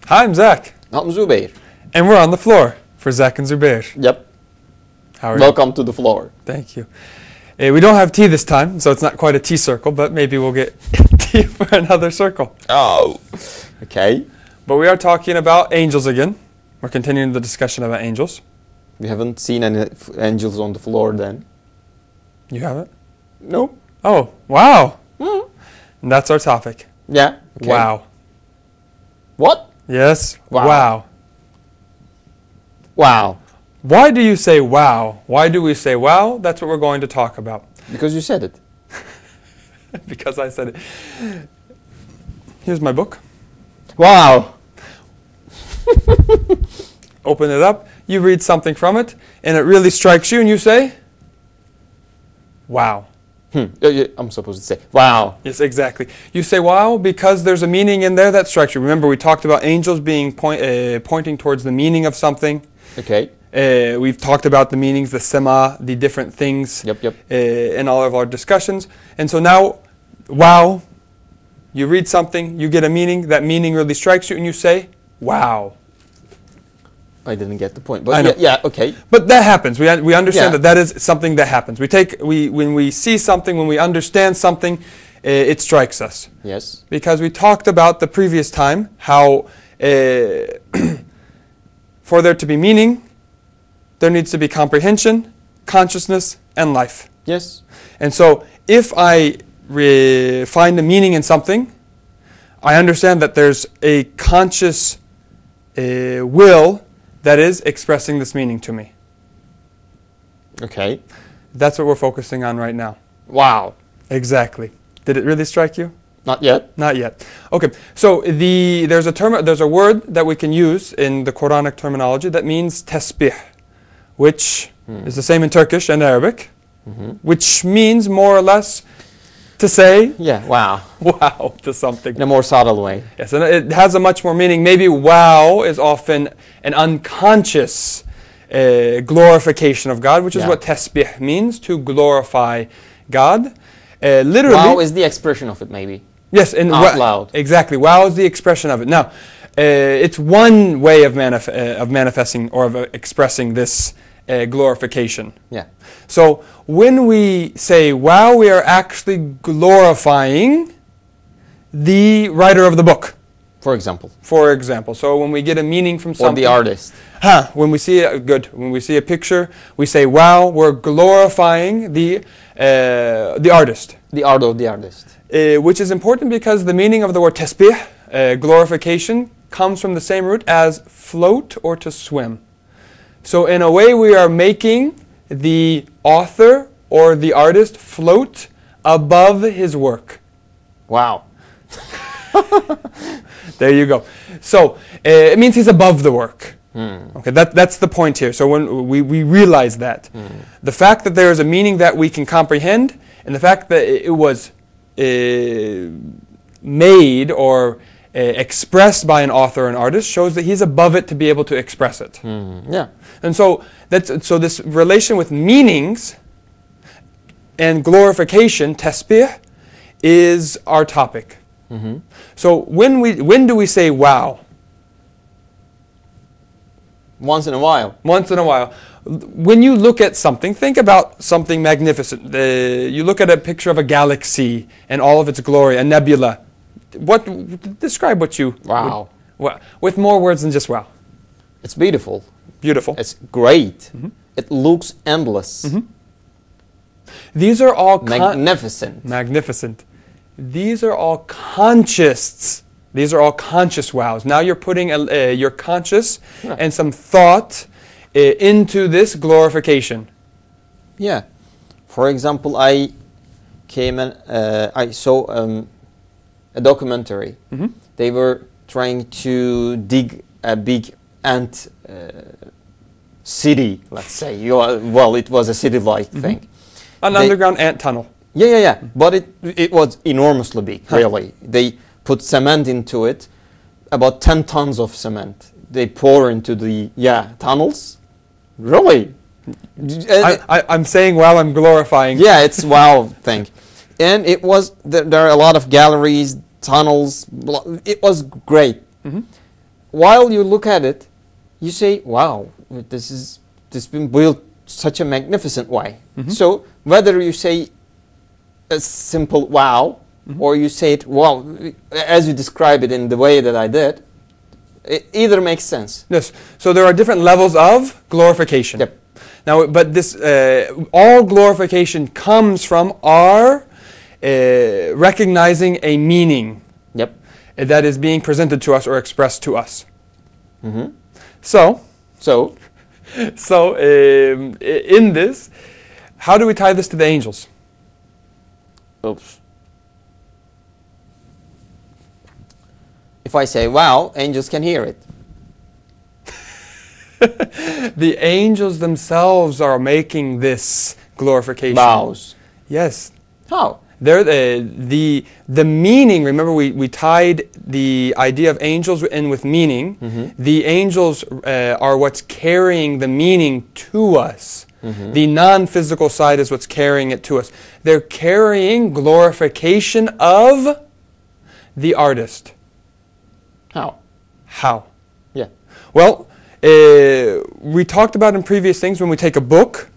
Hi, I'm Zach. I'm Zubeyir. And we're on the floor for Zack and Zubeyir. Yep. How are Welcome to the floor. Thank you. We don't have tea this time, so it's not quite a tea circle, but maybe we'll get tea for another circle. Oh. Okay. But we are talking about angels again. We're continuing the discussion about angels. We haven't seen any angels on the floor then. You haven't? No. Oh, wow. And that's our topic. Yeah. Okay. Wow. What? Yes. Wow. Wow. Wow. Why do you say wow? Why do we say wow? That's what we're going to talk about. Because you said it. Because I said it. Here's my book. Wow. Open it up, you read something from it, and it really strikes you, and you say, wow. I'm supposed to say, wow. Yes, exactly. You say wow because there's a meaning in there that strikes you. Remember, we talked about angels being pointing towards the meaning of something. Okay. We've talked about the meanings, the sema, the different things in all of our discussions. And so now, wow, you read something, you get a meaning, that meaning really strikes you, and you say, wow. I didn't get the point, but I know. yeah, okay. But that happens. We understand that that is something that happens. When we see something, when we understand something, it strikes us. Yes. Because we talked about the previous time how for there to be meaning, there needs to be comprehension, consciousness, and life. Yes. And so if I find a meaning in something, I understand that there's a conscious will that is expressing this meaning to me. Okay. That's what we're focusing on right now. Wow. Exactly. Did it really strike you? Not yet. Not yet. Okay. So there's a word that we can use in the Quranic terminology that means tasbih, which is the same in Turkish and Arabic, which means more or less to say, wow. Wow to something. In a more subtle way. Yes, and it has a much more meaning. Maybe wow is often an unconscious glorification of God, which is what tasbih means, to glorify God. Literally, wow is the expression of it, maybe. Yes, and out loud. Exactly. Wow is the expression of it. Now, it's one way of manifesting or of expressing this glorification. Yeah. So when we say wow, we are actually glorifying the writer of the book. For example. For example. So when we get a meaning from something. Or the artist. When we see when we see a picture, we say wow, we're glorifying the artist. The art of the artist. Which is important because the meaning of the word tasbih, glorification, comes from the same root as float or to swim. So in a way we are making the author or the artist float above his work. Wow. There you go. So it means he's above the work. Okay, that's the point here. So when we realize that, the fact that there is a meaning that we can comprehend, and the fact that it was made or expressed by an author or an artist shows that he's above it to be able to express it. Yeah. And so this relation with meanings and glorification, tasbih, is our topic. So when do we say wow? Once in a while. Once in a while. When you look at something, think about something magnificent. You look at a picture of a galaxy and all of its glory, a nebula. Describe what you... Wow. With more words than just wow. It's beautiful. Beautiful. It's great. It looks endless. These are all... magnificent. Magnificent. These are all conscious. These are all conscious wows. Now you're putting your conscious and some thought into this glorification. Yeah. For example, I came and I saw a documentary. They were trying to dig a big ant city, let's say. Well, it was a city-like thing. An underground ant tunnel. Yeah. But it was enormously big, really. They put cement into it, about 10 tons of cement. They pour into the tunnels. Really? I'm saying while I'm glorifying. Yeah, it's wow thing. And it was, there are a lot of galleries, tunnels. It was great. while you look at it, you say, wow, this has been built such a magnificent way. So whether you say a simple wow, or you say it wow, as you describe it in the way that I did, it either makes sense. Yes. So there are different levels of glorification. Yep. Now, but this all glorification comes from our recognizing a meaning. Yep. That is being presented to us or expressed to us. So in this, how do we tie this to the angels? Oops. If I say wow, angels can hear it. The angels themselves are making this glorification. Vows. Yes. How? They're the meaning. Remember, we tied the idea of angels in with meaning. The angels are what's carrying the meaning to us. The non-physical side is what's carrying it to us. They're carrying glorification of the artist. How? How? Yeah. Well, we talked about in previous things when we take a book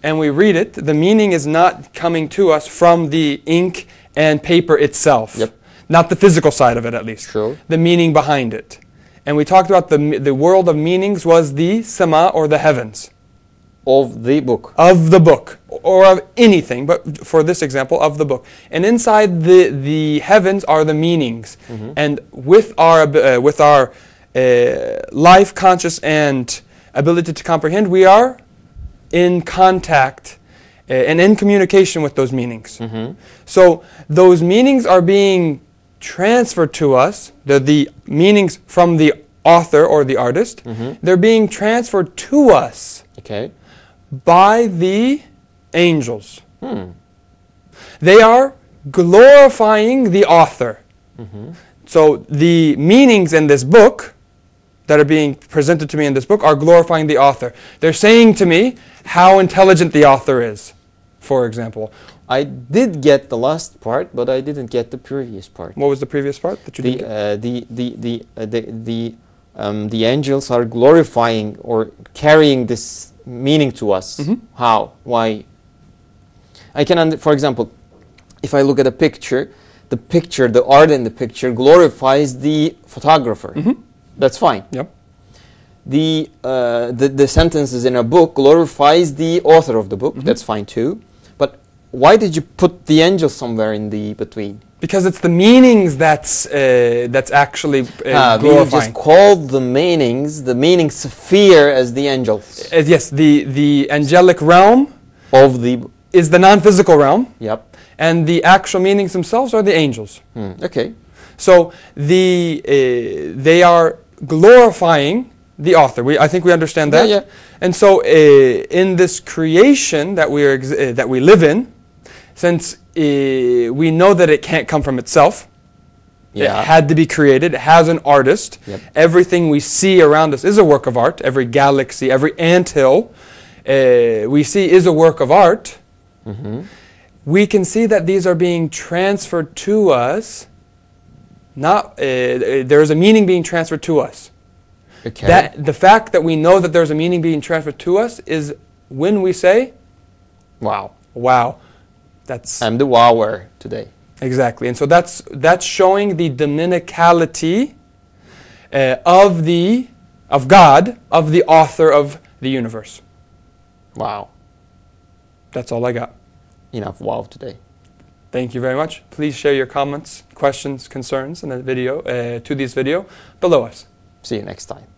and we read it, the meaning is not coming to us from the ink and paper itself. Yep. Not the physical side of it, at least. True. The meaning behind it. And we talked about the world of meanings was the sama, or the heavens. Of the book. Of the book, or of anything, but for this example, of the book. And inside the heavens are the meanings. And with our life, conscious, and ability to comprehend, we are in contact and in communication with those meanings. So those meanings are being transferred to us. They're the meanings from the author or the artist. They're being transferred to us by the angels. They are glorifying the author. So the meanings in this book that are being presented to me in this book are glorifying the author. They're saying to me how intelligent the author is, for example. I did get the last part, but I didn't get the previous part. What was the previous part that you didn't get? The angels are glorifying or carrying this meaning to us. How? Why? I can, for example, if I look at a picture, the art in the picture glorifies the photographer. That's fine. Yep. The sentences in a book glorifies the author of the book. That's fine too. But why did you put the angel somewhere in the between? Because it's the meanings that's actually glorifying. We just called the meaning sphere as the angels. Yes, the angelic realm of the is the non-physical realm. Yep. And the actual meanings themselves are the angels. Okay. So they are glorifying the author. I think we understand that. Yeah. And so in this creation that we live in, since we know that it can't come from itself, it had to be created. It has an artist. Yep. Everything we see around us is a work of art. Every galaxy, every anthill we see is a work of art. We can see that these are being transferred to us. Not there is a meaning being transferred to us. Okay. That the fact that we know that there's a meaning being transferred to us is when we say, "Wow, wow." I'm the wower today. Exactly, and so that's showing the dominicality of God, of the author of the universe. Wow. That's all I got. Enough wow today. Thank you very much. Please share your comments, questions, concerns in the video to this video below us. See you next time.